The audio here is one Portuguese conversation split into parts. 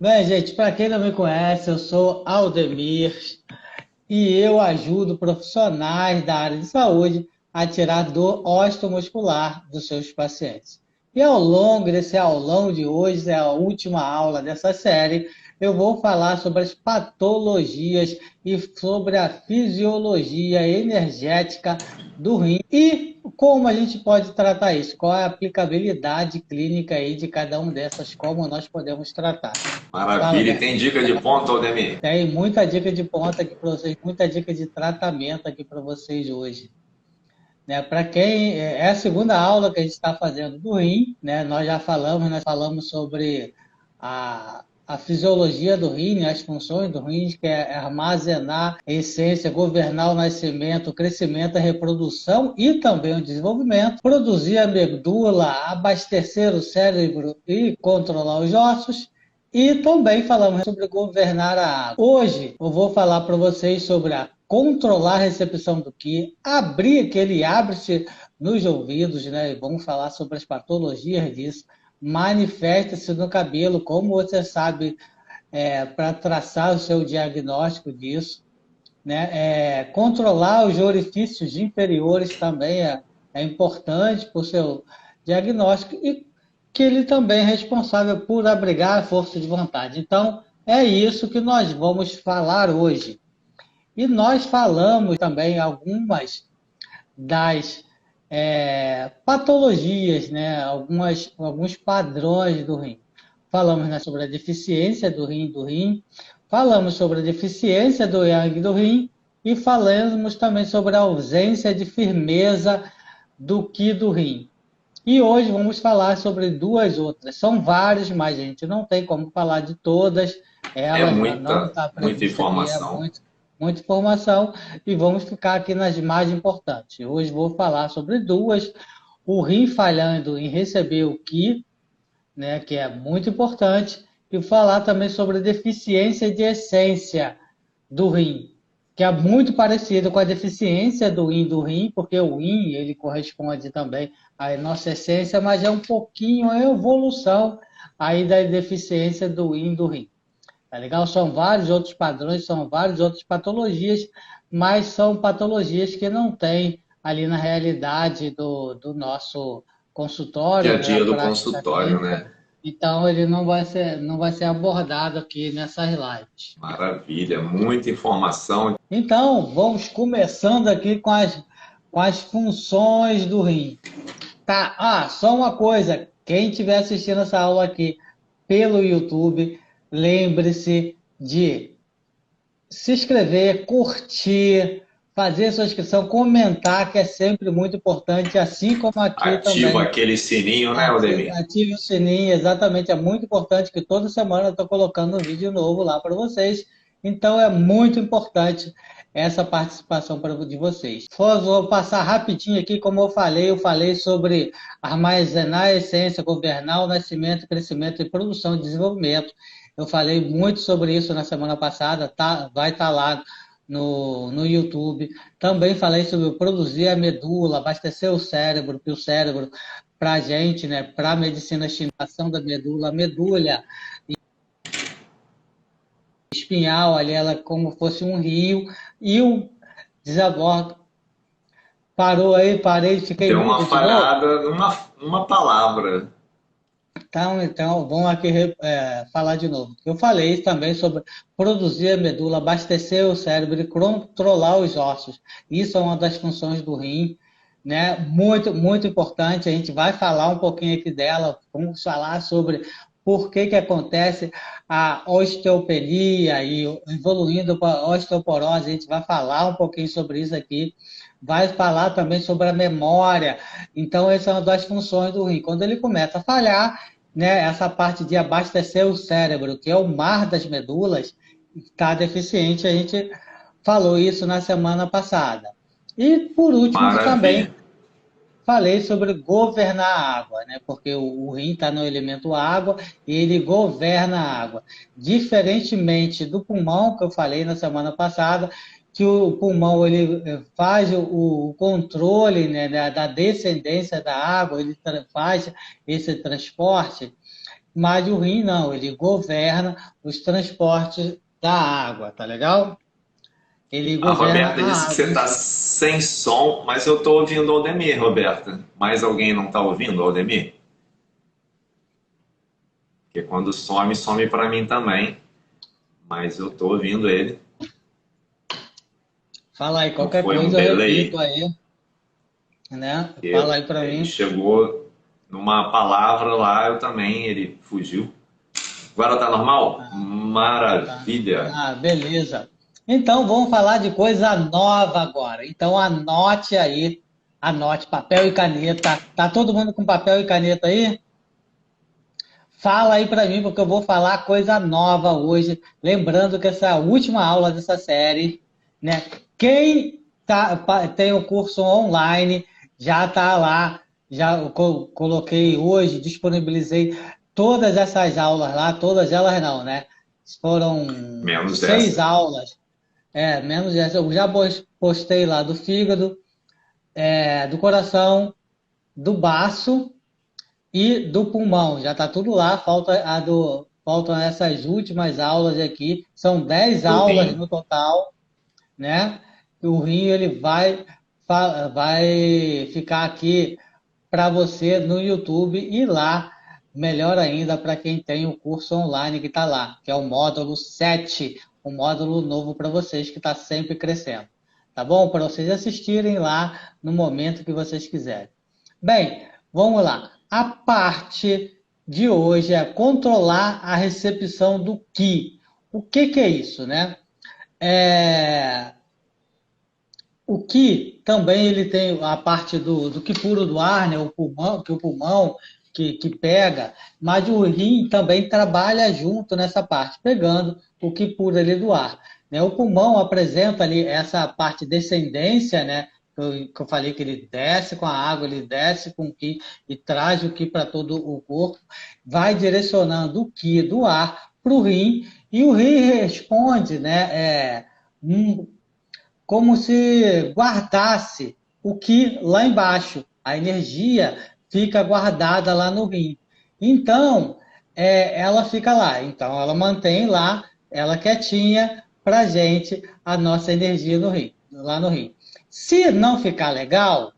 Bem, gente, para quem não me conhece, eu sou Aldemir e eu ajudo profissionais da área de saúde a tirar dor osteomuscular dos seus pacientes. E ao longo desse aulão de hoje, é a última aula dessa série, eu vou falar sobre as patologias e sobre a fisiologia energética do rim e como a gente pode tratar isso, qual é a aplicabilidade clínica aí de cada uma dessas, como nós podemos tratar. Fala, Maravilha. E velho. tem dica de ponta, Aldemir? Tem muita dica de ponta aqui para vocês, muita dica de tratamento aqui para vocês hoje. Né? Para quem é a segunda aula que a gente está fazendo do rim, né? Nós falamos sobre a fisiologia do rim, né? As funções do rim, que é armazenar a essência, governar o nascimento, o crescimento, a reprodução e também o desenvolvimento, produzir a medula, abastecer o cérebro e controlar os ossos. E também falamos sobre governar a água. Hoje eu vou falar para vocês sobre a controlar a recepção do Qi, abrir que ele abre-se nos ouvidos, né? E vamos falar sobre as patologias disso. Manifesta-se no cabelo, como você sabe, para traçar o seu diagnóstico disso, né? Controlar os orifícios inferiores também é importante para o seu diagnóstico e que ele também é responsável por abrigar a força de vontade. Então, é isso que nós vamos falar hoje. E nós falamos também algumas das patologias, né? Alguns padrões do rim. Falamos, né, sobre a deficiência do rim, falamos sobre a deficiência do yang do rim e falamos também sobre a ausência de firmeza do qi do rim. E hoje vamos falar sobre duas outras. São várias, mas a gente não tem como falar de todas. É Elas não muita, está muita prevista aqui, é informação. muita informação. E vamos ficar aqui nas mais importantes. Hoje vou falar sobre duas. O rim falhando em receber o Qi, né, que é muito importante. E falar também sobre a deficiência de essência do rim, que é muito parecido com a deficiência do rim, porque o yin ele corresponde também à nossa essência, mas é um pouquinho a evolução aí da deficiência do yin do rim. Tá legal? São vários outros padrões, são várias outras patologias, mas são patologias que não tem ali na realidade do nosso Dia a consultório, né, a dia do prática consultório, clínica, né? então ele não vai ser abordado aqui nessas lives. Maravilha, muita informação. Então, vamos começando aqui com as funções do rim. Tá, só uma coisa, quem estiver assistindo essa aula aqui pelo YouTube, lembre-se de se inscrever, curtir, fazer sua inscrição, comentar, que é sempre muito importante, assim como aqui Ativa também. aquele sininho, né, Aldemir? Ative o sininho, exatamente, é muito importante que toda semana eu estou colocando um vídeo novo lá para vocês. Então é muito importante essa participação de vocês. Vou passar rapidinho aqui, como eu falei sobre armazenar a essência, governar o nascimento, crescimento e produção e desenvolvimento. Eu falei muito sobre isso na semana passada, tá? Vai estar lá no YouTube. Também falei sobre produzir a medula, abastecer o cérebro, que o cérebro para a gente, né, para a medicina chinesa, ação da medula, a medula espinhal, ali ela como fosse um rio, e o desaborto. Parou aí, parei, fiquei Deu uma mudo de novo. falhada numa palavra. Então vamos aqui falar de novo. Eu falei também sobre produzir a medula, abastecer o cérebro e controlar os ossos. Isso é uma das funções do rim, né? Muito, muito importante. A gente vai falar um pouquinho aqui dela. Vamos falar sobre por que acontece a osteopenia e evoluindo para a osteoporose. A gente vai falar um pouquinho sobre isso aqui. Vai falar também sobre a memória. Então, essa é uma das funções do rim. Quando ele começa a falhar, né, essa parte de abastecer o cérebro, que é o mar das medulas, está deficiente. A gente falou isso na semana passada. E, por último, Maravilha. também falei sobre governar a água, né? Porque o rim está no elemento água e ele governa a água. Diferentemente do pulmão, que eu falei na semana passada, que o pulmão ele faz o controle, né, da descendência da água, ele faz esse transporte. mas o rim não, ele governa os transportes da água, tá legal? Ele A governa Roberta disse a que você água. está sem som, mas eu estou ouvindo o Aldemir, Roberta. Mais alguém não está ouvindo o Aldemir? Porque quando some, some para mim também. Mas eu estou ouvindo ele. Fala aí, Não qualquer foi um coisa eu repito delay? aí, né? Fala Porque aí para ele mim. chegou numa palavra lá, eu também, ele fugiu. Agora tá normal? Tá. Maravilha! Ah, beleza. Então vamos falar de coisa nova agora. Então anote aí, anote papel e caneta. Tá todo mundo com papel e caneta aí? Fala aí para mim, porque eu vou falar coisa nova hoje. Lembrando que essa é a última aula dessa série, né? Quem tem o curso online já está lá. Já coloquei hoje, disponibilizei todas essas aulas lá, todas elas não, né? Foram Menos 6 essa. aulas, menos essa. Eu já postei lá do fígado, do coração, do baço e do pulmão. Já está tudo lá, faltam essas últimas aulas aqui. São 10 Do aulas rim. no total, né? O rim ele vai ficar aqui para você no YouTube e lá, melhor ainda para quem tem o curso online que está lá, que é o módulo 7, um módulo novo para vocês que está sempre crescendo. Tá bom? Para vocês assistirem lá no momento que vocês quiserem. Bem, vamos lá. A parte de hoje é controlar a recepção do Qi. O que é isso, né? É, o Qi também ele tem a parte do Qi puro do ar, né? O pulmão que pega, mas o rim também trabalha junto nessa parte, pegando o Qi puro ali do ar. Né? O pulmão apresenta ali essa parte descendência, né? Que eu falei que ele desce com a água, ele desce com o Qi e traz o Qi para todo o corpo, vai direcionando o Qi do ar para o rim, e o rim responde, né? Como se guardasse o que lá embaixo, a energia fica guardada lá no rim. Então, ela fica lá. Então, ela mantém lá, ela quietinha, para gente, a nossa energia no rim, lá no rim. Se não ficar legal,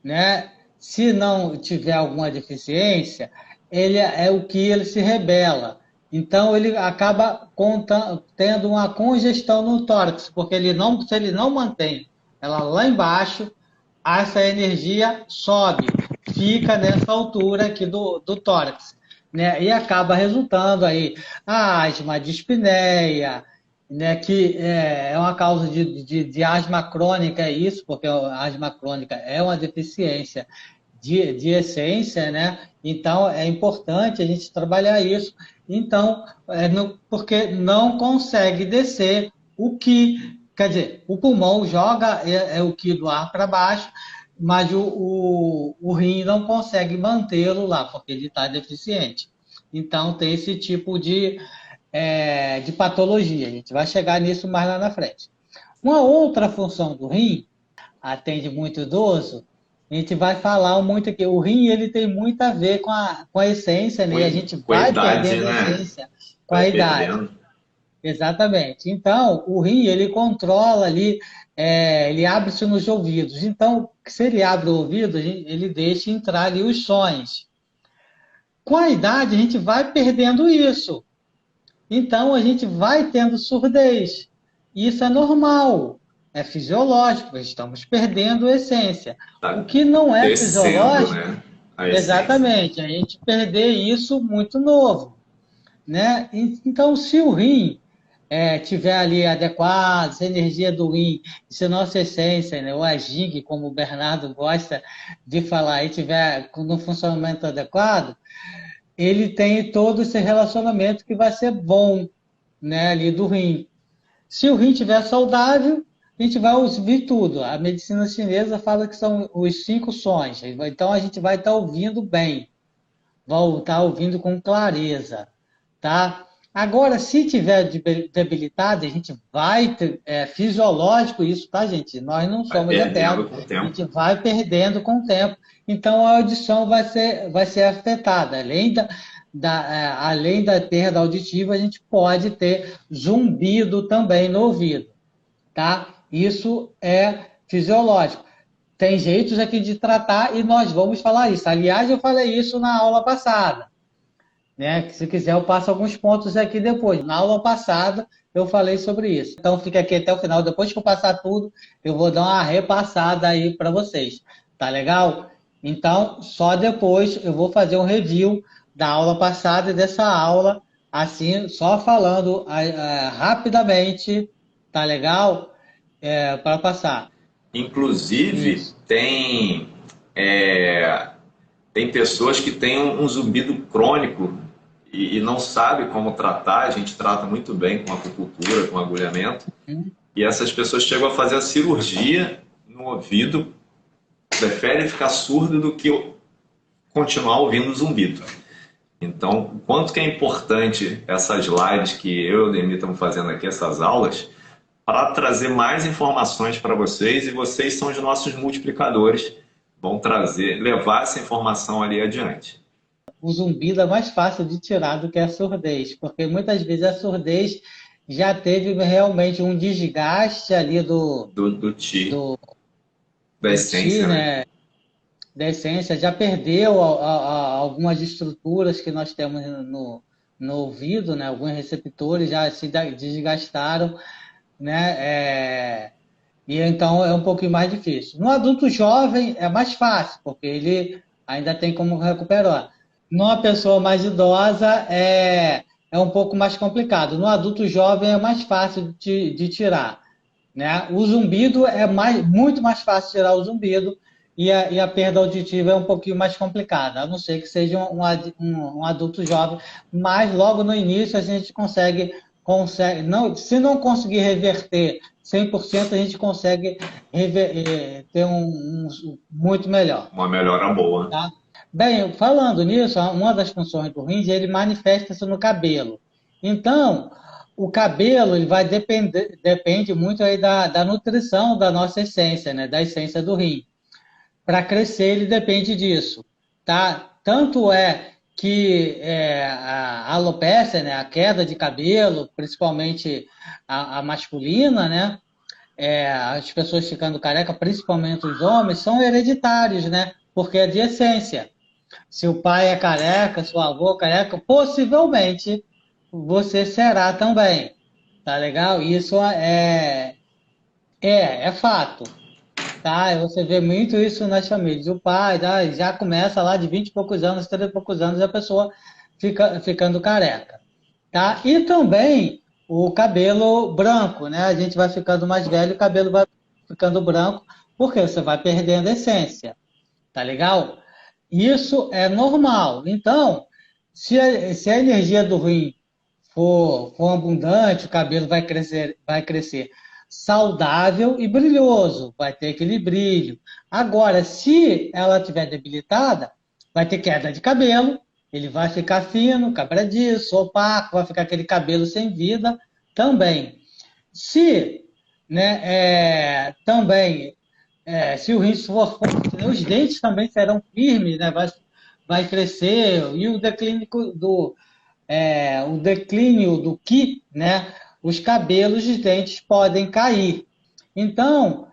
né? Se não tiver alguma deficiência, ele é o que ele se rebela. Então ele acaba tendo uma congestão no tórax, porque se ele não mantém ela lá embaixo, essa energia sobe, fica nessa altura aqui do tórax, né? E acaba resultando aí a asma, a dispneia, né? Que é uma causa de asma crônica, é isso, porque a asma crônica é uma deficiência de essência, né? Então é importante a gente trabalhar isso. Então, porque não consegue descer o que, quer dizer, o pulmão joga o que do ar para baixo, mas o rim não consegue mantê-lo lá, porque ele está deficiente. Então tem esse tipo de patologia. A gente vai chegar nisso mais lá na frente. Uma outra função do rim, atende muito idoso, a gente vai falar muito aqui. O rim ele tem muito a ver com a essência, né? E a gente Com a vai idade, perdendo a né? essência com Vai a idade. perdendo. Exatamente. Então, o rim ele controla ali, ele abre-se nos ouvidos. Então, se ele abre o ouvido, ele deixa entrar ali os sons. Com a idade, a gente vai perdendo isso. Então a gente vai tendo surdez. Isso é normal, é fisiológico, estamos perdendo a essência. O Tá que não é descendo, fisiológico, né? A essência. exatamente, a gente perder isso muito novo, né? Então, se o rim tiver ali adequado, se a energia do rim, se a nossa essência, né, o AGIG, como o Bernardo gosta de falar, e tiver no funcionamento adequado, ele tem todo esse relacionamento que vai ser bom, né, ali do rim. Se o rim estiver saudável, a gente vai ouvir tudo. A medicina chinesa fala que são os 5 sons. Então a gente vai estar ouvindo bem, vai estar ouvindo com clareza, tá? Agora, se tiver debilitado, a gente vai ter, fisiológico isso, tá, gente? Nós não Vai somos eternos, perdendo com o a tempo. gente vai perdendo com o tempo. Então a audição vai ser afetada. Além além da perda auditiva, a gente pode ter zumbido também no ouvido, tá? Isso é fisiológico. Tem jeitos aqui de tratar e nós vamos falar isso. Aliás, eu falei isso na aula passada, né? Se quiser, eu passo alguns pontos aqui depois. Na aula passada, eu falei sobre isso. Então, fica aqui até o final. Depois que eu passar tudo, eu vou dar uma repassada aí para vocês. Tá legal? Então, só depois eu vou fazer um review da aula passada e dessa aula, assim, só falando rapidamente, tá legal? Para passar. Inclusive, Isso. é, tem pessoas que têm um zumbido crônico e não sabe como tratar. A gente trata muito bem com acupuntura, com agulhamento. E essas pessoas chegam a fazer a cirurgia no ouvido, preferem ficar surdo do que continuar ouvindo o zumbido. Então, o quanto que é importante essas lives que eu e o Demi estamos fazendo aqui, essas aulas, para trazer mais informações para vocês, e vocês são os nossos multiplicadores, vão trazer, levar essa informação ali adiante. O zumbido é mais fácil de tirar do que a surdez, porque muitas vezes a surdez já teve realmente um desgaste ali Do ti, do, da do ti, essência, né? né? Da essência, já perdeu algumas estruturas que nós temos no ouvido, né? Alguns receptores já se desgastaram, né? E então é um pouquinho mais difícil. No adulto jovem é mais fácil, porque ele ainda tem como recuperar. Numa pessoa mais idosa é um pouco mais complicado. No adulto jovem é mais fácil de tirar, né? O zumbido é muito mais fácil tirar o zumbido e a perda auditiva é um pouquinho mais complicada, a não ser que seja um adulto jovem, mas logo no início a gente consegue não, se não conseguir reverter 100%, a gente consegue ter muito melhor. Uma melhora boa. Tá? Bem, falando nisso, uma das funções do rim, ele manifesta-se no cabelo. Então, o cabelo ele depende muito aí da nutrição da nossa essência, né? Da essência do rim. Para crescer, ele depende disso. Tá? Tanto é que a alopecia, né? A queda de cabelo, principalmente a masculina, né? As pessoas ficando careca, principalmente os homens, são hereditários, né? Porque é de essência. Se o pai é careca, se o avô é careca, possivelmente você será também. Tá legal? Isso é fato. Tá? Você vê muito isso nas famílias. O pai já começa lá de 20 e poucos anos, 30 e poucos anos, e a pessoa ficando careca. Tá? E também o cabelo branco, né? A gente vai ficando mais velho, o cabelo vai ficando branco, porque você vai perdendo a essência. Tá legal? Isso é normal. Então, se a energia do rim for abundante, o cabelo vai crescer saudável e brilhoso, vai ter aquele brilho. Agora, se ela estiver debilitada, vai ter queda de cabelo, ele vai ficar fino, quebradiço, opaco, vai ficar aquele cabelo sem vida também. Se, né, também se o rim for forte, né, os dentes também serão firmes, né? Vai crescer, e o declínio do Qi, né? Os cabelos dos dentes podem cair. Então,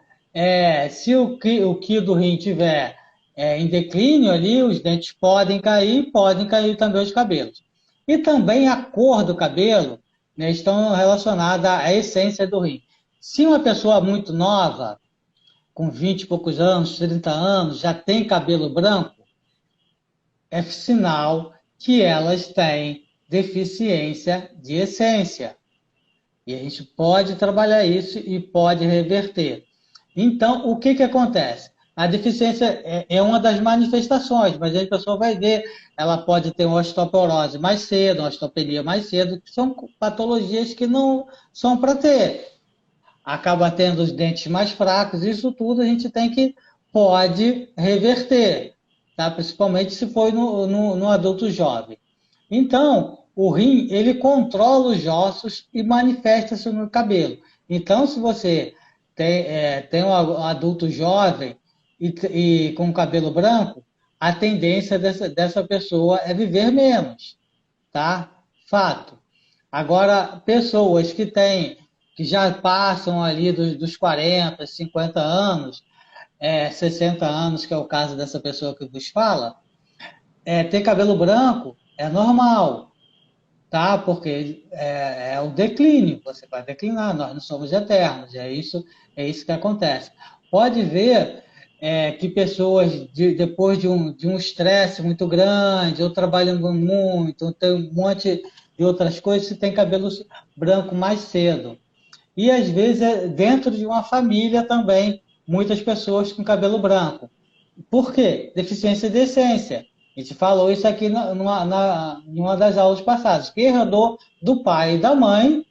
se o Qi do rim tiver em declínio ali, os dentes podem cair também os cabelos. E também a cor do cabelo, né, estão relacionadas à essência do rim. Se uma pessoa muito nova, com 20 e poucos anos, 30 anos, já tem cabelo branco, é sinal que elas têm deficiência de essência. E a gente pode trabalhar isso e pode reverter. Então, o que acontece? A deficiência é uma das manifestações, mas a pessoa vai ver, ela pode ter uma osteoporose mais cedo, uma osteopenia mais cedo, que são patologias que não são para ter. Acaba tendo os dentes mais fracos, isso tudo a gente pode reverter, tá? Principalmente se for no adulto jovem. Então, o rim, ele controla os ossos e manifesta-se no cabelo. Então, se você tem um adulto jovem e com cabelo branco, a tendência dessa pessoa é viver menos. tá? Fato. Agora, pessoas que já passam ali dos 40, 50 anos, 60 anos, que é o caso dessa pessoa que vos fala, ter cabelo branco é normal, tá? Porque é o declínio, você vai declinar, nós não somos eternos, é isso que acontece. Pode ver que pessoas, depois de um estresse muito grande, ou trabalhando muito, ou tem um monte de outras coisas, tem cabelo branco mais cedo. E às vezes dentro de uma família também, muitas pessoas com cabelo branco. Por quê? Deficiência de essência. A gente falou isso aqui numa das aulas passadas, que herdou do pai e da mãe,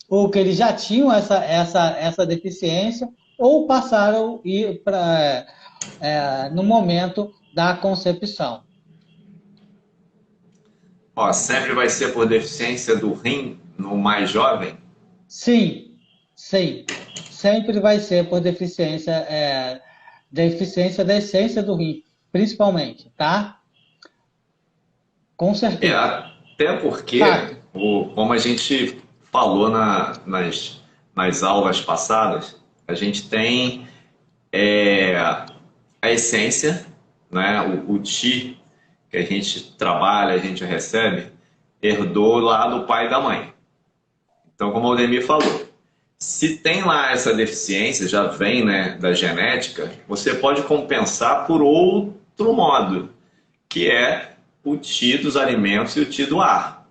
ou que eles já tinham essa deficiência, ou passaram no momento da concepção. Ó, sempre vai ser por deficiência do rim no mais jovem? Sim, sim. Sempre vai ser por deficiência da essência do rim, principalmente, tá? Com certeza. Até porque, Fato. como a gente falou nas aulas passadas, a gente tem a essência, né? O Ti que a gente trabalha, a gente recebe, herdou lá do pai e da mãe. Então, como o Aldemir falou, se tem lá essa deficiência, já vem, né, da genética, você pode compensar por outro modo, que é o Ti dos alimentos e o Ti do ar.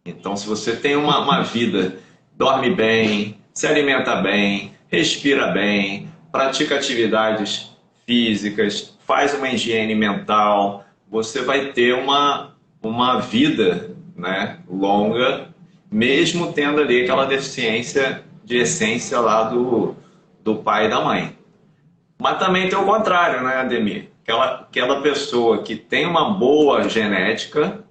Então, se você tem uma vida, dorme bem, se alimenta bem, respira bem, pratica atividades físicas, faz uma higiene mental, você vai ter uma vida, né, longa, mesmo tendo ali aquela deficiência de essência lá do pai e da mãe. Mas também tem o contrário, né, Ademir? Aquela pessoa que tem uma boa genética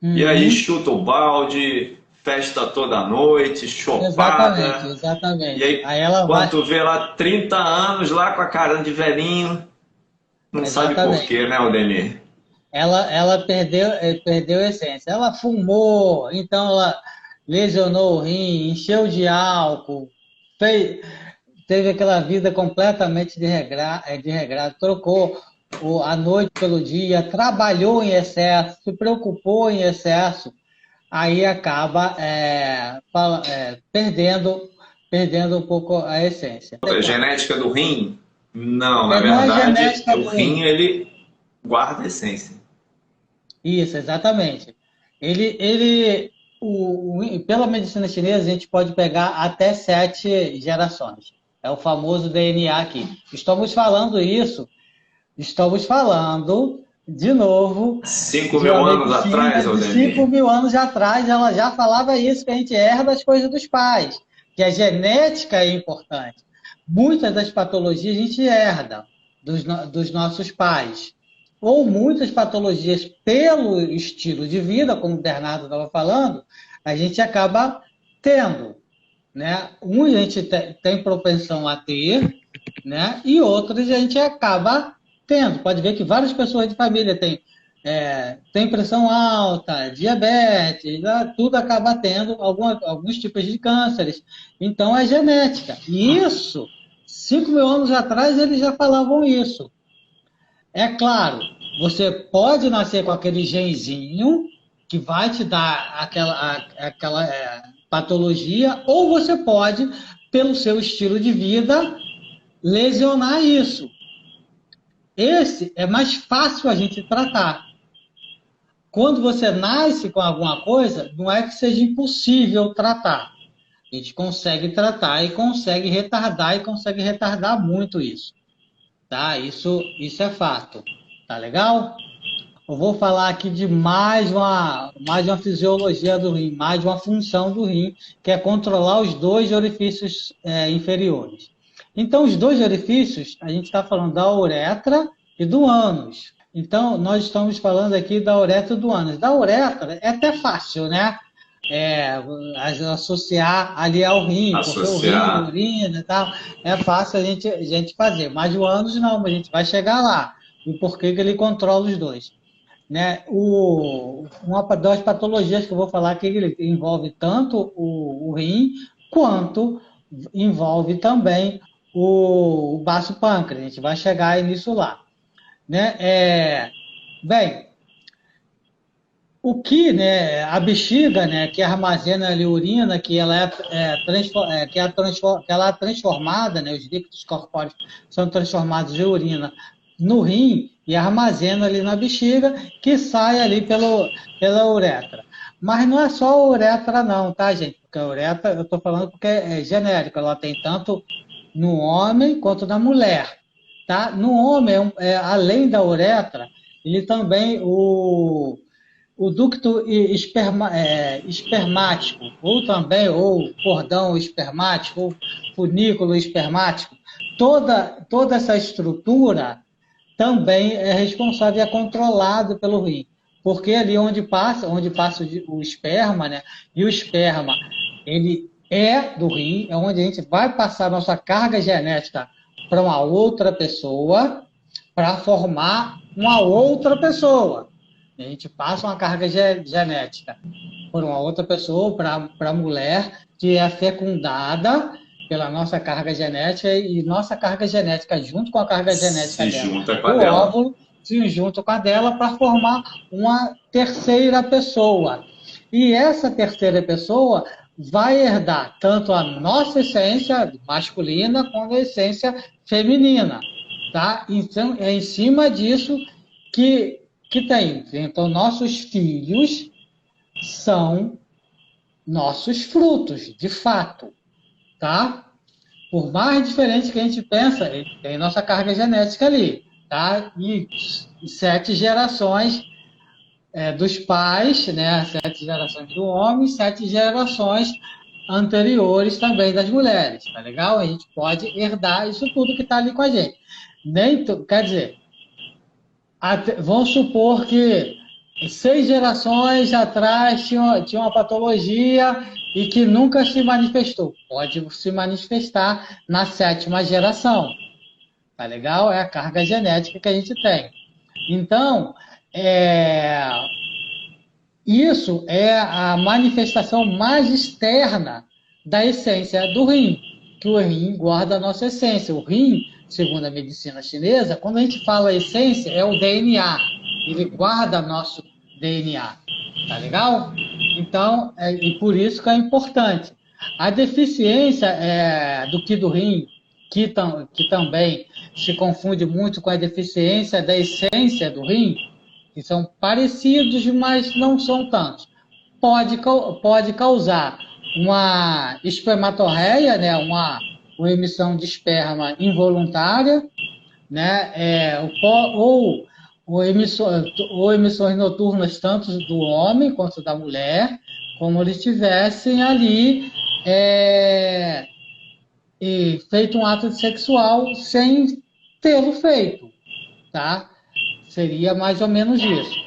e aí chuta o balde, festa toda noite, chopada. Exatamente. E aí ela quando tu vê lá 30 anos lá com a cara de velhinho, não sabe por quê, né, Aldemir? Ela perdeu a essência. Ela fumou, então ela lesionou o rim, encheu de álcool, teve aquela vida completamente desregrada, trocou a noite pelo dia, trabalhou em excesso, se preocupou em excesso, aí acaba perdendo um pouco a essência. A genética do rim? Não, na Não é verdade, genética o rim ele guarda a essência. Isso, exatamente. Pela medicina chinesa, a gente pode pegar até 7 gerações. É o famoso DNA aqui. Estamos falando de novo. 5.000 anos atrás, Aldemir? 5.000 anos atrás, ela já falava isso, que a gente herda as coisas dos pais, que a genética é importante. Muitas das patologias a gente herda dos nossos pais. Ou muitas patologias pelo estilo de vida, como o Bernardo estava falando, a gente acaba tendo, né? Uns a gente tem propensão a ter, né? E outros a gente acaba tendo. Pode ver que várias pessoas de família têm pressão alta, diabetes, tudo acaba tendo alguns tipos de cânceres. Então é genética. E isso, 5.000 anos atrás, eles já falavam isso. É claro, você pode nascer com aquele genzinho que vai te dar aquela patologia, ou você pode, pelo seu estilo de vida, lesionar isso. Esse é mais fácil a gente tratar. Quando você nasce com alguma coisa, não é que seja impossível tratar. A gente consegue tratar e consegue retardar muito isso. Tá? Isso é fato. Tá legal? Eu vou falar aqui de mais uma fisiologia do rim, mais de uma função do rim, que é controlar os 2 orifícios inferiores. Então, os 2 orifícios, a gente está falando da uretra e do ânus. Então, nós estamos falando aqui da uretra e do ânus. Da uretra é até fácil, né? Associar ali ao rim, porque o rim, urina e tal, é fácil a gente fazer. Mas o ânus não, a gente vai chegar lá. E por que ele controla os 2? né, uma das patologias que eu vou falar que ele envolve tanto o rim, quanto envolve também o baço pâncreas. A gente vai chegar aí nisso lá. Né? Bem, o que, né, a bexiga, né, que armazena ali urina, que ela que ela é transformada, né, os líquidos corpóreos são transformados em urina no rim e armazena ali na bexiga, que sai ali pela uretra. Mas não é só a uretra não, tá, gente? Porque a uretra, eu estou falando porque é genérico, ela tem tanto no homem quanto na mulher, tá? No homem, além da uretra, ele também, o ducto espermático, ou também, ou cordão espermático, ou funículo espermático, toda essa estrutura também é responsável e é controlado pelo rim. Porque ali onde passa o esperma, né? E o esperma, ele é do rim, é onde a gente vai passar nossa carga genética para uma outra pessoa, para formar uma outra pessoa. A gente passa uma carga genética por uma outra pessoa, para a mulher, que é fecundada pela nossa carga genética, e nossa carga genética, junto com a carga genética se dela, junta com a o dela. óvulo, se junta com a dela para formar uma terceira pessoa. E essa terceira pessoa vai herdar tanto a nossa essência masculina quanto a essência feminina. Tá? Então, é em cima disso que tem. Então, nossos filhos são nossos frutos, de fato, tá? Por mais diferente que a gente pensa, ele tem nossa carga genética ali, tá? E 7 gerações dos pais, né? 7 gerações do homem, 7 gerações anteriores também das mulheres, tá legal? A gente pode herdar isso tudo que está ali com a gente. Quer dizer, vamos supor que 6 gerações atrás tinha uma patologia e que nunca se manifestou. Pode se manifestar na 7ª geração. Tá legal? É a carga genética que a gente tem. Então, isso é a manifestação mais externa da essência do rim, que o rim guarda a nossa essência. O rim, segundo a medicina chinesa, quando a gente fala essência, é o DNA. Ele guarda nosso DNA. Tá legal? Então, e por isso que é importante. A deficiência do Qi do rim, que também se confunde muito com a deficiência da essência do rim, que são parecidos, mas não são tantos. Pode causar uma espermatorreia, né, uma emissão de esperma involuntária, né, ou emissões noturnas tanto do homem quanto da mulher, como eles tivessem ali feito um ato sexual sem tê-lo feito, tá? Seria mais ou menos isso.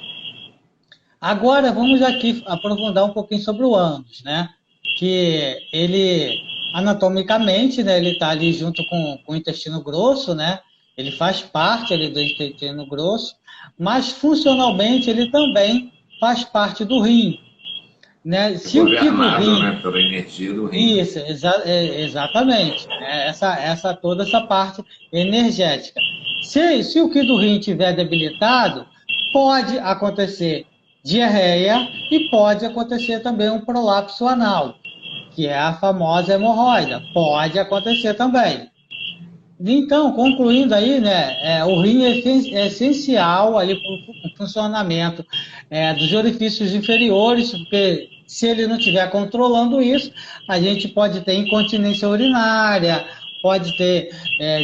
Agora, vamos aqui aprofundar um pouquinho sobre o ânus, né? Que ele, anatomicamente, né, ele está ali junto com o intestino grosso, né? Ele faz parte ali do intestino grosso, mas funcionalmente ele também faz parte do rim, né? Se o Qi do rim, né, pela energia do rim. Isso, exatamente. Né? Toda essa parte energética. Se o Qi do rim estiver debilitado, pode acontecer diarreia e pode acontecer também um prolapso anal, que é a famosa hemorroida. Pode acontecer também. Então, concluindo aí, né, o rim é essencial ali para o funcionamento dos orifícios inferiores, porque se ele não estiver controlando isso, a gente pode ter incontinência urinária, pode ter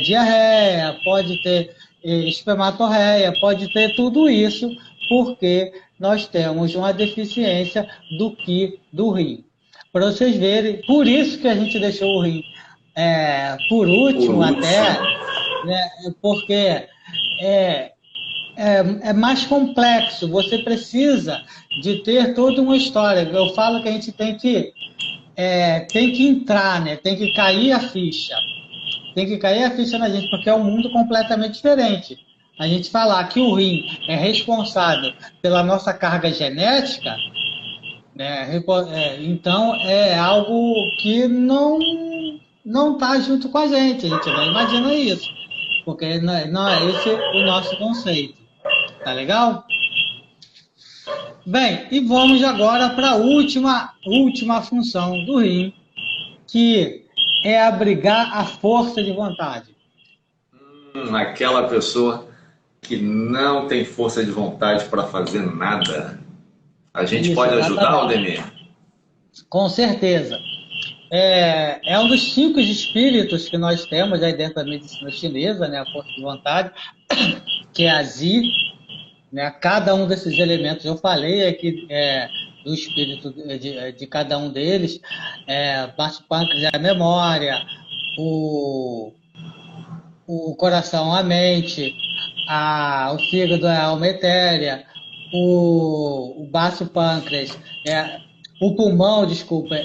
diarreia, pode ter espermatorreia, pode ter tudo isso, porque nós temos uma deficiência do Qi do rim. Para vocês verem, por isso que a gente deixou o rim por último até, né, porque é mais complexo, você precisa de ter toda uma história. Eu falo que a gente tem que entrar, né, tem que cair a ficha. Tem que cair a ficha na gente, porque é um mundo completamente diferente. a gente falar que o rim é responsável pela nossa carga genética, né, então é algo que não está junto com a gente não imagina isso, porque não é esse o nosso conceito. Tá legal? Bem, e vamos agora para a última função do rim, que é abrigar a força de vontade. Aquela pessoa que não tem força de vontade para fazer nada. A gente Isso, pode ajudar, exatamente. Aldemir? Com certeza. É um dos 5 espíritos que nós temos aí dentro da medicina chinesa, né, a força de vontade, que é a Zi, né, cada um desses elementos, eu falei aqui do espírito de cada um deles, baixo pâncreas é a memória, o coração a mente, o fígado é a alma etérea, o baço pâncreas, o pulmão, desculpa,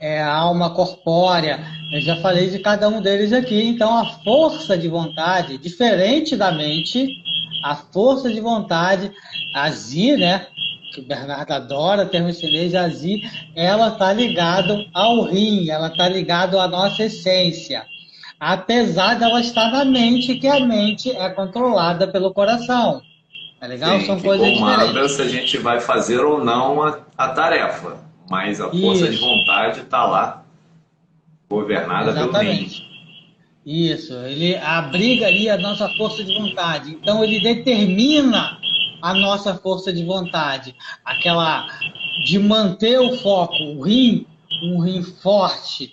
a alma corpórea. Eu já falei de cada um deles aqui. Então, a força de vontade, diferente da mente, a força de vontade, a Zi, né? Que o Bernardo adora, termo chinês, a Zi, ela está ligada ao rim, ela está ligada à nossa essência. Apesar dela estar na mente, que a mente é controlada pelo coração. Tá legal? Sim, São que coisas comanda diferentes. se a gente vai fazer ou não a tarefa. Mas a força de Isso, vontade está lá, governada pelo rim. exatamente. Isso, ele abriga ali a nossa força de vontade. Então, ele determina a nossa força de vontade. Aquela de manter o foco, um rim forte,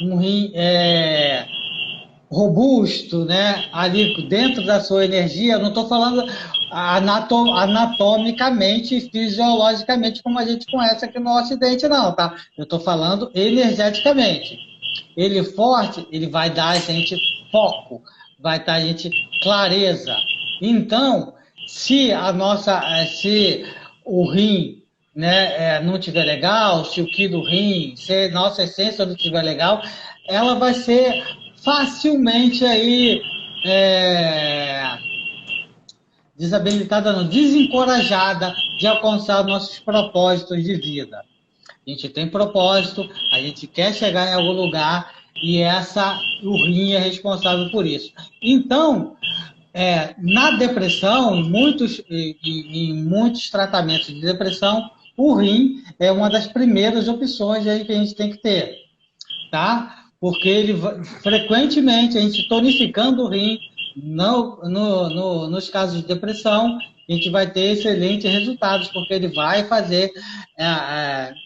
um rim robusto, né? Ali dentro da sua energia. Eu não estou falando anatomicamente e fisiologicamente como a gente conhece aqui no Ocidente, não, tá? Eu estou falando energeticamente. Ele forte, ele vai dar a gente foco, vai dar a gente clareza. Então, se o rim, né, não tiver legal, se o Qi do rim, se a nossa essência não tiver legal, ela vai ser facilmente aí desabilitada, não, desencorajada de alcançar nossos propósitos de vida. A gente tem propósito, a gente quer chegar em algum lugar e o rim é responsável por isso. Então, na depressão, em muitos tratamentos de depressão, o rim é uma das primeiras opções aí que a gente tem que ter, tá? Porque frequentemente a gente tonificando o rim nos casos de depressão, a gente vai ter excelentes resultados, porque ele vai fazer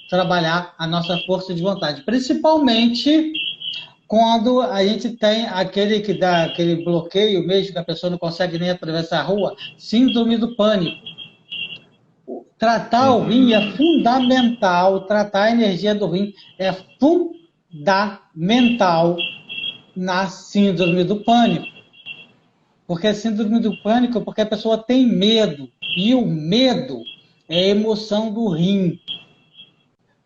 trabalhar a nossa força de vontade, principalmente quando a gente tem aquele que dá aquele bloqueio mesmo, que a pessoa não consegue nem atravessar a rua, síndrome do pânico. Tratar o rim é fundamental, tratar a energia do rim é fundamental na síndrome do pânico. Porque a síndrome do pânico é porque a pessoa tem medo, e o medo é a emoção do rim.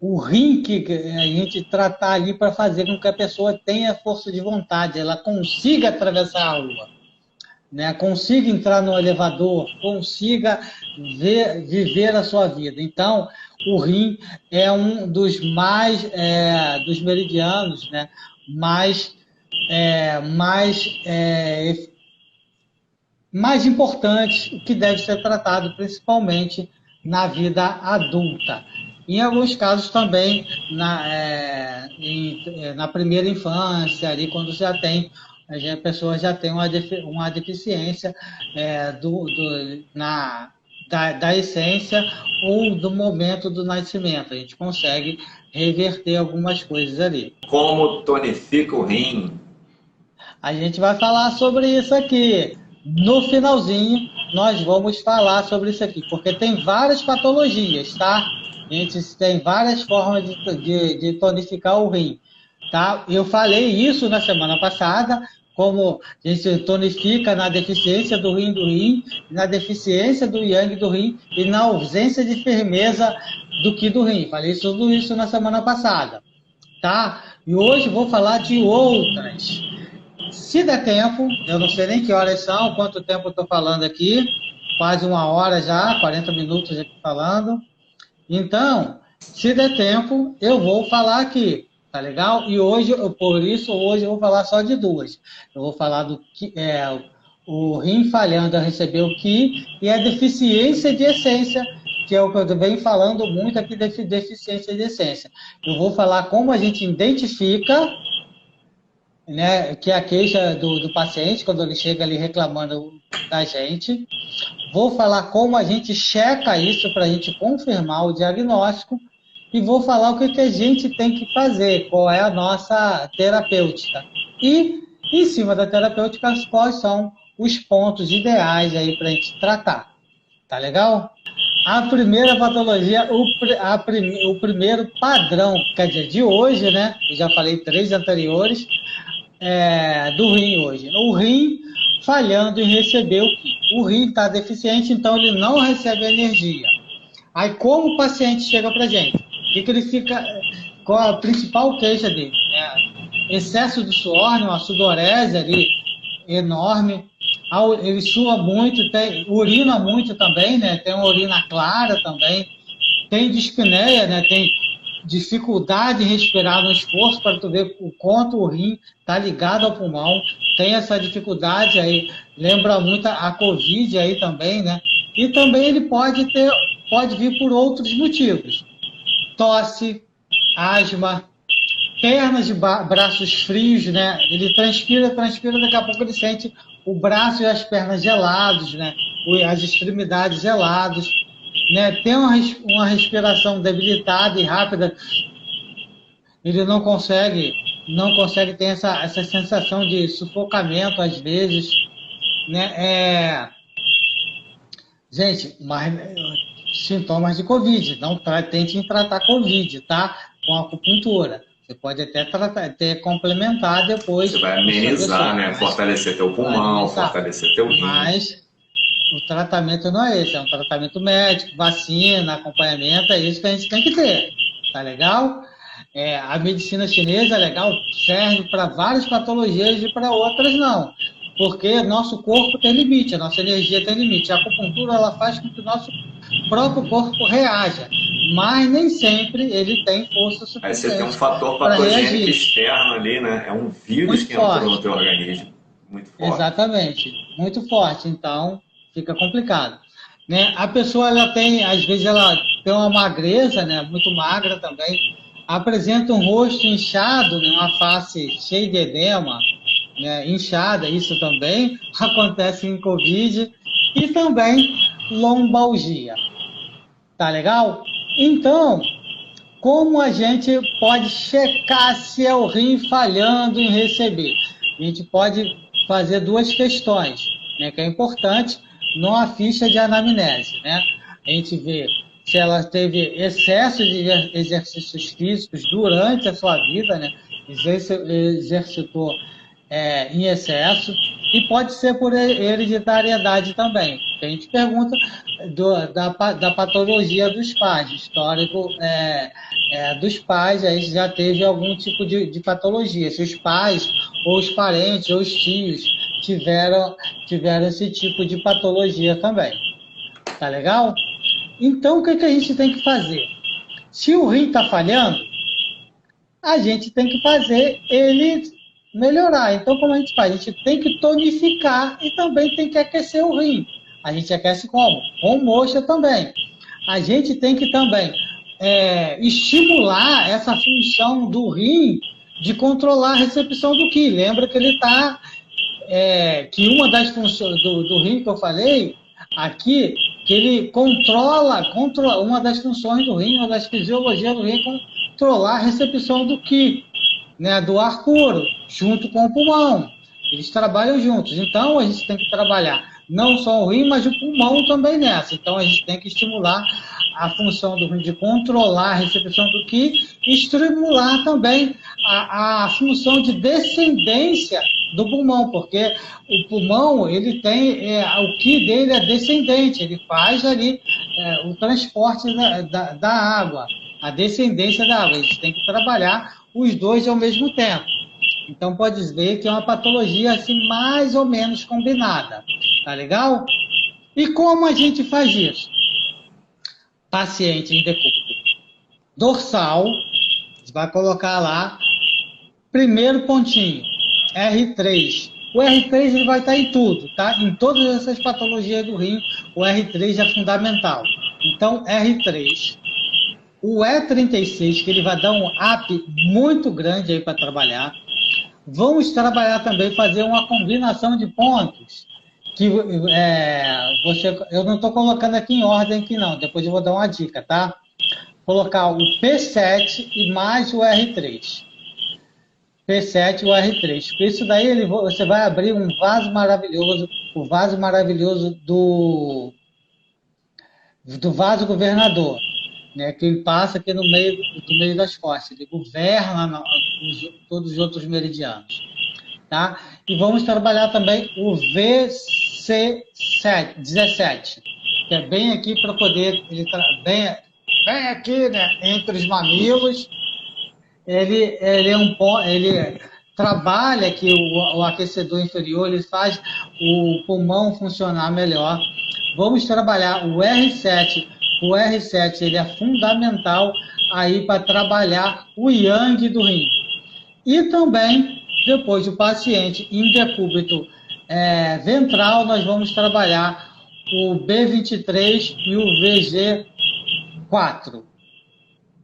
O rim que a gente tratar ali para fazer com que a pessoa tenha força de vontade, ela consiga atravessar a rua, né? Consiga entrar no elevador, consiga viver a sua vida. Então, o rim é um dos dos meridianos, né? Mais importantes, que deve ser tratado principalmente na vida adulta. Em alguns casos também na primeira infância, ali quando a pessoa já tem uma deficiência da essência ou do momento do nascimento. A gente consegue reverter algumas coisas ali. Como tonifica o rim? A gente vai falar sobre isso aqui. No finalzinho, nós vamos falar sobre isso aqui, porque tem várias patologias, tá? A gente tem várias formas de tonificar o rim, tá? Eu falei isso na semana passada, como a gente tonifica na deficiência do rim, na deficiência do yang do rim e na ausência de firmeza do Qi do rim. Falei tudo isso na semana passada, tá? E hoje vou falar de outras. se der tempo, eu não sei nem que horas são, quanto tempo eu estou falando aqui, quase 1 hora já, 40 minutos aqui falando. Então, se der tempo, eu vou falar aqui, tá legal? E hoje, por isso, hoje eu vou falar só de duas. Eu vou falar do que o rim falhando a receber o Qi e a deficiência de essência, que é o que eu venho falando muito aqui, deficiência de essência. Eu vou falar como a gente identifica, né, que é a queixa do paciente, quando ele chega ali reclamando da gente. Vou falar como a gente checa isso para a gente confirmar o diagnóstico e vou falar o que a gente tem que fazer, qual é a nossa terapêutica. E, em cima da terapêutica, quais são os pontos ideais aí para a gente tratar. Tá legal? A primeira patologia, o primeiro padrão, quer dizer, de hoje, né? Eu já falei 3 anteriores, do rim hoje. O rim falhando em receber o Qi. O rim está deficiente, então ele não recebe energia. Aí como o paciente chega para a gente? O que ele fica, qual a principal queixa dele? Excesso de suor, uma sudorese ali enorme. Ele sua muito, urina muito também, né? Tem uma urina clara também. Tem dispneia, né? Tem dificuldade em respirar no esforço, para tu ver o quanto o rim está ligado ao pulmão. Tem essa dificuldade aí, lembra muito a Covid aí também, né? E também ele pode vir por outros motivos. Tosse, asma, pernas e braços frios, né? Ele transpira, daqui a pouco ele sente o braço e as pernas gelados, né? As extremidades geladas, né? Tem uma respiração debilitada e rápida. Ele não consegue ter essa sensação de sufocamento às vezes, né? Gente, mas sintomas de Covid, não tente tratar Covid, tá? Com acupuntura. Você pode até complementar depois. Você vai amenizar, né? Fortalecer teu pulmão, fortalecer teu rim. Mas o tratamento não é esse, é um tratamento médico, vacina, acompanhamento, é isso que a gente tem que ter, tá legal? A medicina chinesa é legal, serve para várias patologias e para outras não, porque nosso corpo tem limite, a nossa energia tem limite. A acupuntura ela faz com que o nosso próprio corpo reaja, mas nem sempre ele tem força suficiente. Aí você tem um fator patogênico externo ali, né? É um vírus que entrou no teu organismo, muito forte. Exatamente, muito forte, então fica complicado, né? A pessoa ela tem, às vezes ela tem uma magreza, né? Muito magra também, apresenta um rosto inchado, né? Uma face cheia de edema, né? Inchada, isso também acontece em Covid, e também lombalgia. Tá legal? Então, como a gente pode checar se é o rim falhando em receber? A gente pode fazer 2 questões, né? Que é importante numa ficha de anamnese, né? A gente vê se ela teve excesso de exercícios físicos durante a sua vida, né? Exercitou em excesso, e pode ser por hereditariedade também. A gente pergunta da patologia dos pais, histórico dos pais, aí já teve algum tipo de patologia, se os pais, ou os parentes, ou os tios tiveram esse tipo de patologia também. Tá legal? Então, o que a gente tem que fazer? Se o rim está falhando, a gente tem que fazer ele melhorar. Então, como a gente faz? A gente tem que tonificar e também tem que aquecer o rim. A gente aquece como? Com moxa também. A gente tem que também estimular essa função do rim de controlar a recepção do Qi. Lembra que ele está... que uma das funções do rim que eu falei aqui, que ele controla uma das funções do rim, uma das fisiologias do rim, é controlar a recepção do Qi, né, do ar puro, junto com o pulmão. Eles trabalham juntos. Então, a gente tem que trabalhar não só o rim, mas o pulmão também nessa. Então, a gente tem que estimular a função do rim de controlar a recepção do Qi e estimular também a função de descendência do pulmão, porque o pulmão, ele tem, o Qi dele é descendente, ele faz ali o transporte da água, a descendência da água. A gente tem que trabalhar os dois ao mesmo tempo. Então pode ver que é uma patologia assim mais ou menos combinada, tá legal? E como a gente faz isso? Paciente em decúbito dorsal, você vai colocar lá, primeiro pontinho, R3. O R3 ele vai estar em tudo, tá? Em todas essas patologias do rim, o R3 é fundamental. Então, R3. O E36, que ele vai dar um up muito grande aí para trabalhar. Vamos trabalhar também, fazer uma combinação de pontos. Que eu não estou colocando aqui em ordem aqui não, depois eu vou dar uma dica, tá? Colocar o P7 e mais o R3. P7 e o R3. Com isso daí você vai abrir um vaso maravilhoso, o vaso maravilhoso do vaso governador, né? Que ele passa aqui no meio, do meio das costas, ele governa todos os outros meridianos. Tá? E vamos trabalhar também o VC17, que é bem aqui para poder, bem aqui, né, entre os mamilos. Ele trabalha aqui o aquecedor inferior, ele faz o pulmão funcionar melhor. Vamos trabalhar o R7. O R7 ele é fundamental aí para trabalhar o yang do rim. E também, depois do paciente em decúbito ventral, nós vamos trabalhar o B23 e o VG4.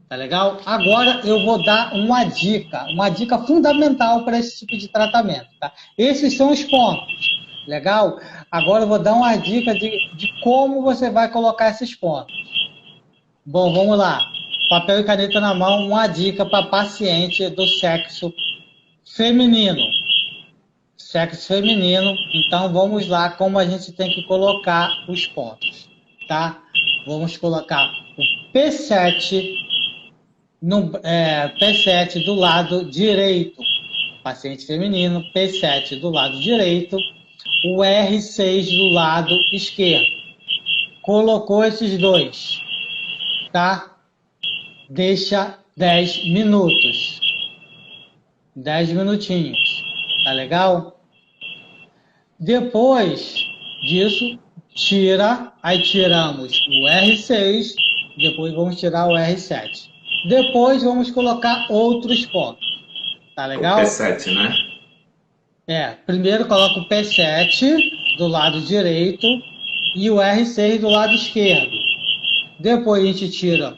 Tá legal? Agora eu vou dar uma dica fundamental para esse tipo de tratamento. Tá? Esses são os pontos. Legal? Agora eu vou dar uma dica de como você vai colocar esses pontos. Bom, vamos lá. Papel e caneta na mão, uma dica para paciente do sexo feminino. Sexo feminino. Então vamos lá como a gente tem que colocar os pontos. Tá? Vamos colocar o P7 P7 do lado direito, paciente feminino, P7 do lado direito, o R6 do lado esquerdo. Colocou esses dois, tá? Deixa 10 minutos. 10 minutinhos, tá legal? Depois disso, aí tiramos o R6, depois vamos tirar o R7. Depois vamos colocar outros pontos. Tá legal? O P7, né? Primeiro coloca o P7 do lado direito e o R6 do lado esquerdo. Depois a gente tira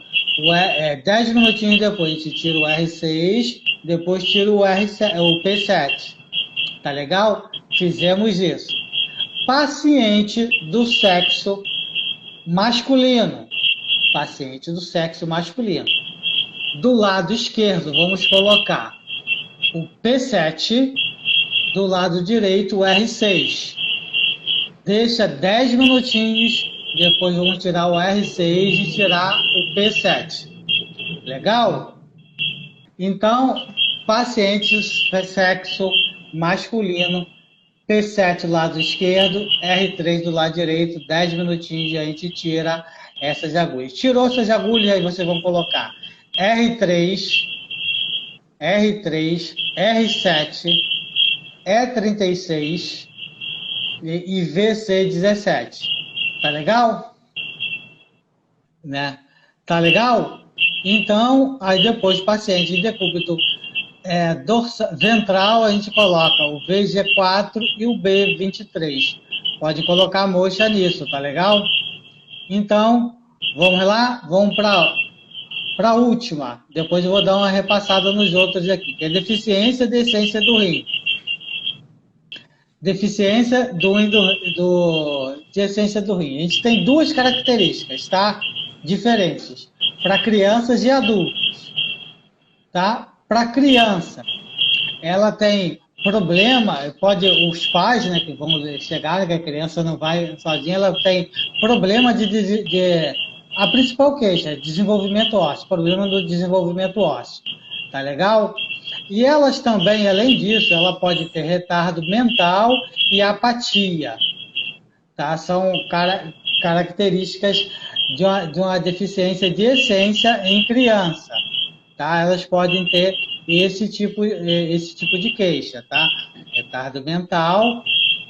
10 minutinhos depois a gente tira o R6, depois tira o P7. Tá legal? Fizemos isso. Paciente do sexo masculino. Paciente do sexo masculino. Do lado esquerdo, vamos colocar o P7, do lado direito, o R6. Deixa 10 minutinhos, depois vamos tirar o R6 e tirar o P7. Legal? Então, pacientes de sexo masculino, P7 do lado esquerdo, R3 do lado direito, 10 minutinhos e a gente tira essas agulhas. Tirou essas agulhas, aí vocês vão colocar R3, R7, E36 e VC17. Tá legal? Né? Tá legal? Então, aí depois, paciente em decúbito ventral, a gente coloca o VG4 e o B23. Pode colocar moxa nisso, tá legal? Então, vamos lá? Vamos para a última, depois eu vou dar uma repassada nos outros aqui, que é deficiência de essência do rim. Deficiência de essência do rim. A gente tem duas características, tá? Diferentes, para crianças e adultos, tá? Para criança, ela tem problema, os pais, né, que vão chegar, que a criança não vai sozinha, ela tem problema a principal queixa é desenvolvimento ósseo, problema do desenvolvimento ósseo, tá legal? E elas também, além disso, ela pode ter retardo mental e apatia, tá? São características de uma deficiência de essência em criança, tá? Elas podem ter esse tipo de queixa, tá? Retardo mental,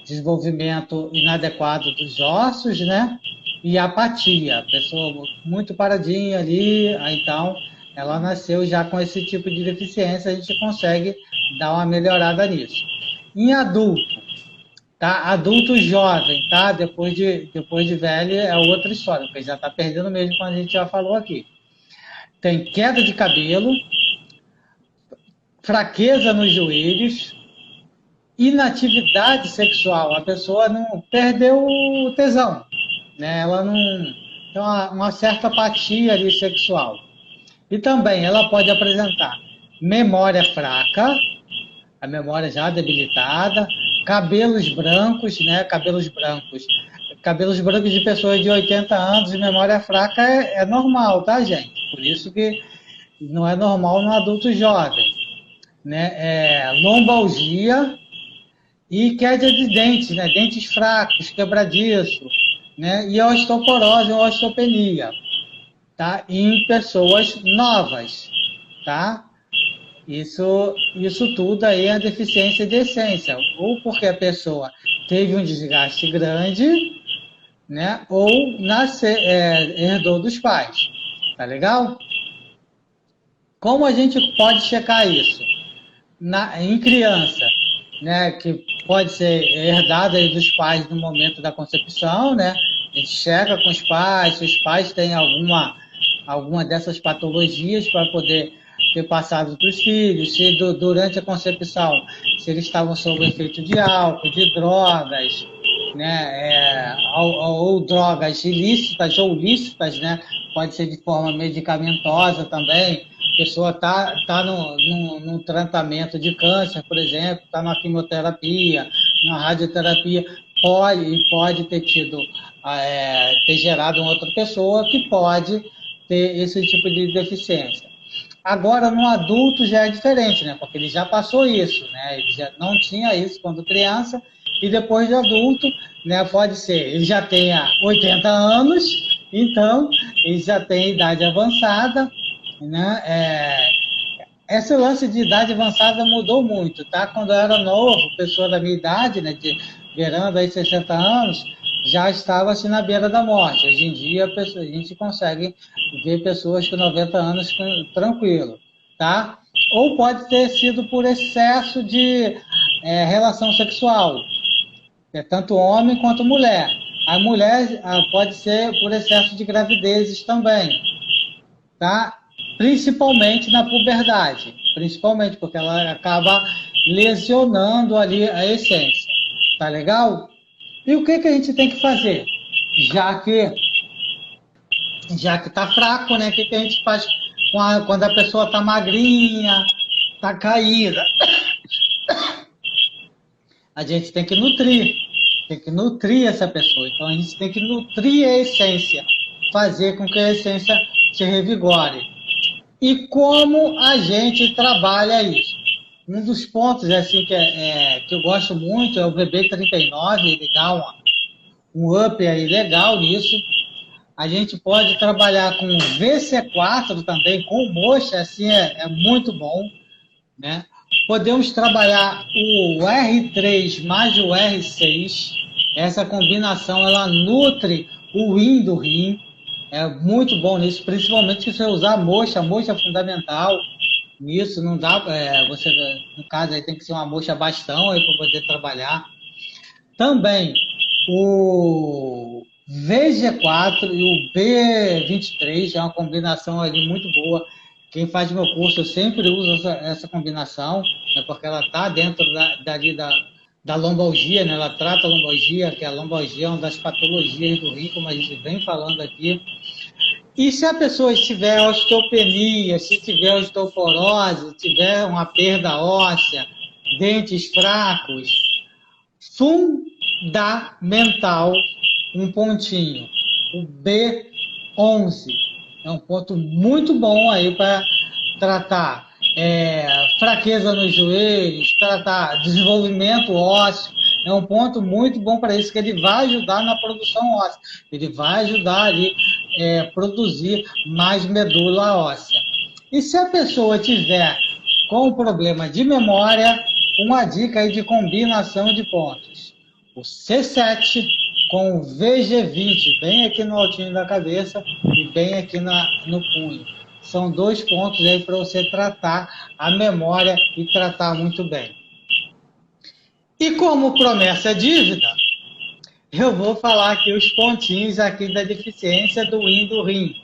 desenvolvimento inadequado dos ossos, né? E apatia, a pessoa muito paradinha ali, então ela nasceu já com esse tipo de deficiência, a gente consegue dar uma melhorada nisso. Em adulto, tá? Adulto jovem, tá? Depois de velho é outra história, porque já está perdendo mesmo, como a gente já falou aqui. Tem queda de cabelo, fraqueza nos joelhos, inatividade sexual, a pessoa não perdeu o tesão, né? Ela não tem uma certa apatia ali sexual. E também ela pode apresentar memória fraca, a memória já debilitada, cabelos brancos, né? Cabelos brancos de pessoas de 80 anos e memória fraca é normal, tá, gente? Por isso que não é normal no adulto jovem, né? Lombalgia e queda de dentes, né? Dentes fracos, quebradiço, né? E osteoporose ou osteopenia, tá? Em pessoas novas, tá? Isso tudo aí é deficiência de essência, ou porque a pessoa teve um desgaste grande, né? Ou herdou dos pais, tá legal? Como a gente pode checar isso? Em criança, né? Que pode ser herdada aí dos pais no momento da concepção, né? A gente checa com os pais, se os pais têm alguma dessas patologias para poder ter passado para os filhos, se durante a concepção, se eles estavam sob efeito de álcool, de drogas, né? Ou drogas ilícitas ou lícitas, né? Pode ser de forma medicamentosa também. A pessoa tá num tratamento de câncer, por exemplo, está na quimioterapia, na radioterapia, pode ter ter gerado uma outra pessoa que pode ter esse tipo de deficiência. Agora, no adulto já é diferente, né? Porque ele já passou isso, né? Ele já não tinha isso quando criança, e depois de adulto, né? Pode ser, ele já tenha 80 anos, então ele já tem idade avançada, né? Esse lance de idade avançada mudou muito, tá? Quando eu era novo, pessoa da minha idade, né? Beirando aí 60 anos, já estava assim na beira da morte. Hoje em dia a gente consegue ver pessoas com 90 anos tranquilo, tá? Ou pode ter sido por excesso de relação sexual, tanto homem quanto mulher. A mulher pode ser por excesso de gravidezes também, tá? Principalmente na puberdade, principalmente porque ela acaba lesionando ali a essência, tá legal? E o que a gente tem que fazer? Já que tá fraco, né? O que a gente faz quando a pessoa tá magrinha, tá caída? A gente tem que nutrir essa pessoa. Então a gente tem que nutrir a essência, fazer com que a essência se revigore. E como a gente trabalha isso? Um dos pontos assim, que eu gosto muito é o VB39, ele dá um up aí legal nisso. A gente pode trabalhar com VC4 também, com moxa, assim é muito bom, né? Podemos trabalhar o R3 mais o R6. Essa combinação, ela nutre o yin do rim. É muito bom nisso, principalmente se você usar a moxa é fundamental nisso. Não dá, você, no caso, aí tem que ser uma moxa bastão para poder trabalhar. Também o VG4 e o B23 é uma combinação ali muito boa. Quem faz meu curso, eu sempre uso essa combinação, né, porque ela está dentro da lombalgia, né, ela trata a lombalgia, que a lombalgia é uma das patologias do rim, como a gente vem falando aqui. E se a pessoa tiver osteopenia, se tiver osteoporose, tiver uma perda óssea, dentes fracos, fundamental, um pontinho, o B11. É um ponto muito bom aí para tratar fraqueza nos joelhos, tratar desenvolvimento ósseo. É um ponto muito bom para isso, que ele vai ajudar na produção óssea. Ele vai ajudar ali a produzir mais medula óssea. E se a pessoa tiver com problema de memória, uma dica aí de combinação de pontos. O C7 com o VG20, bem aqui no altinho da cabeça e bem aqui no punho. São 2 pontos aí para você tratar a memória e tratar muito bem. E como promessa é dívida, eu vou falar aqui os pontinhos aqui da deficiência do yin do rim.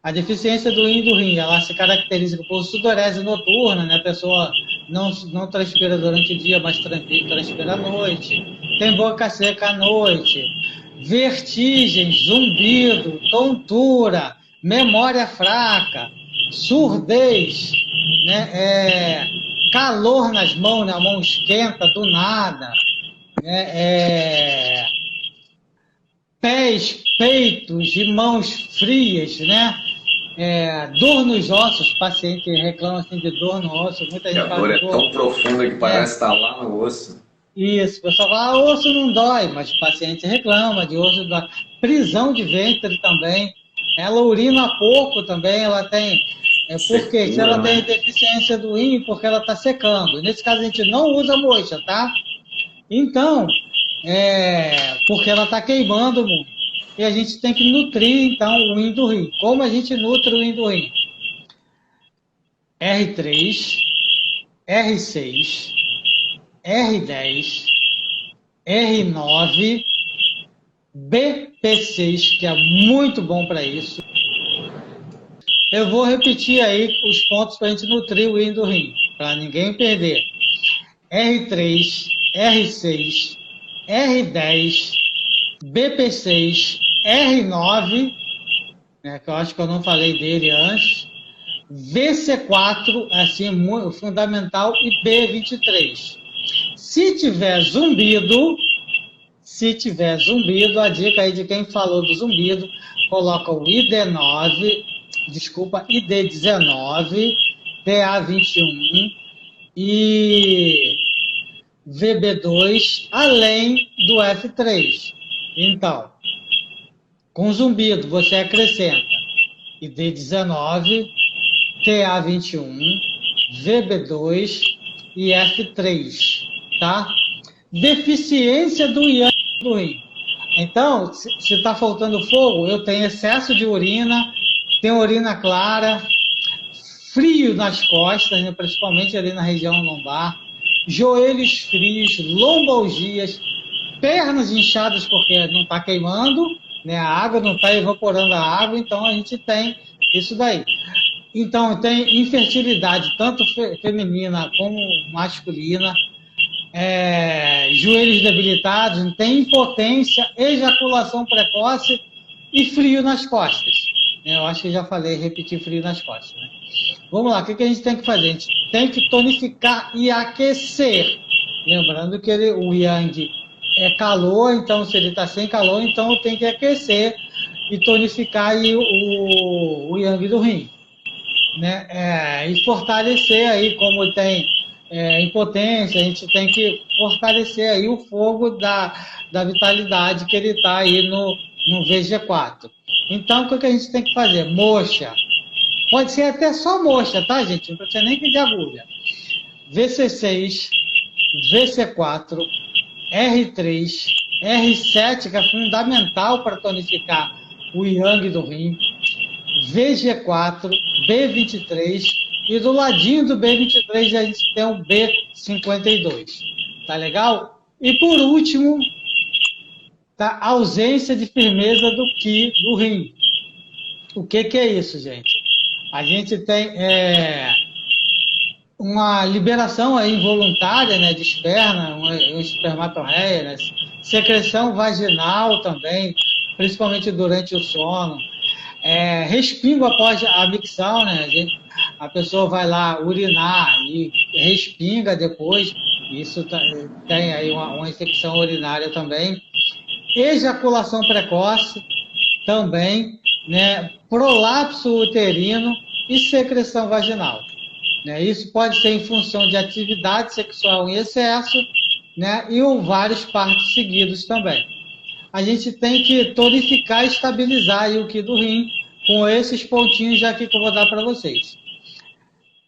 A deficiência do yin do rim, ela se caracteriza por sudorese noturna, né? A pessoa não transpira durante o dia, mas transpira à noite. Tem boca seca à noite. Vertigens, zumbido, tontura, memória fraca, surdez, né? Calor nas mãos, né? A mão esquenta do nada, né? Pés, peitos e mãos frias, né? Dor nos ossos, paciente reclama assim de dor no osso, muita gente fala. A dor é tão profunda que parece estar lá no osso. Isso, o pessoal fala, osso não dói, mas o paciente reclama de osso dói. Prisão de ventre também, ela urina pouco também, ela tem... Por quê? Se ela tem deficiência do rim, porque ela está secando. Nesse caso a gente não usa moxa, tá? Então, porque ela está queimando muito. E a gente tem que nutrir, então, o yin do rim. Como a gente nutre o yin do rim? R3, R6, R10, R9, BP6, que é muito bom para isso. Eu vou repetir aí os pontos para a gente nutrir o yin do rim, para ninguém perder. R3, R6, R10, BP6, R9, que eu acho que eu não falei dele antes, VC4, assim, muito fundamental, e B23. Se tiver zumbido, a dica aí de quem falou do zumbido, coloca o ID19, ID19, PA21 e VB2, além do F3. Então, com zumbido você acrescenta ID19, TA21, VB2 e F3, tá? Deficiência do yang do rim. Então, se está faltando fogo, eu tenho excesso de urina, tenho urina clara, frio nas costas, né, principalmente ali na região lombar, joelhos frios, lombalgias, pernas inchadas porque não está queimando, né, a água não está evaporando a água, então a gente tem isso daí. Então, tem infertilidade, tanto feminina como masculina, joelhos debilitados, tem impotência, ejaculação precoce e frio nas costas. Eu acho que já falei, repetir frio nas costas. Né? Vamos lá, o que a gente tem que fazer? A gente tem que tonificar e aquecer. Lembrando que o yang é calor, então se ele está sem calor, então tem que aquecer e tonificar aí o yang do rim. Né? E fortalecer aí, como tem impotência, a gente tem que fortalecer aí o fogo da vitalidade que ele está aí no VG4. Então, o que a gente tem que fazer? Moxa. Pode ser até só moxa, tá, gente? Não precisa nem pedir agulha. VC6, VC4, R3, R7, que é fundamental para tonificar o yang do rim, VG4, B23, e do ladinho do B23 a gente tem o B52. Tá legal? E por último, tá a ausência de firmeza do Qi do rim. O que é isso, gente? A gente tem uma liberação aí involuntária, né, de esperma, uma espermatorreia, né, secreção vaginal também, principalmente durante o sono, respingo após a micção, né, a pessoa vai lá urinar e respinga depois, isso tem aí uma infecção urinária também, ejaculação precoce também, né, prolapso uterino e secreção vaginal. Né? Isso pode ser em função de atividade sexual em excesso, né? E vários partos seguidos também. A gente tem que tonificar e estabilizar aí o Qi do rim com esses pontinhos aqui que eu vou dar para vocês.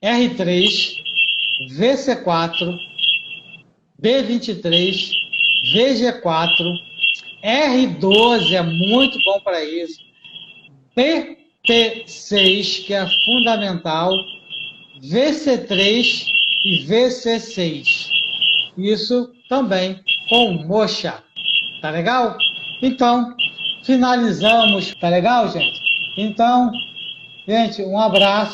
R3, VC4, B23, VG4, R12 é muito bom para isso, PT6, que é fundamental, VC3 e VC6. Isso também com moxa. Tá legal? Então, finalizamos. Tá legal, gente? Então, gente, um abraço.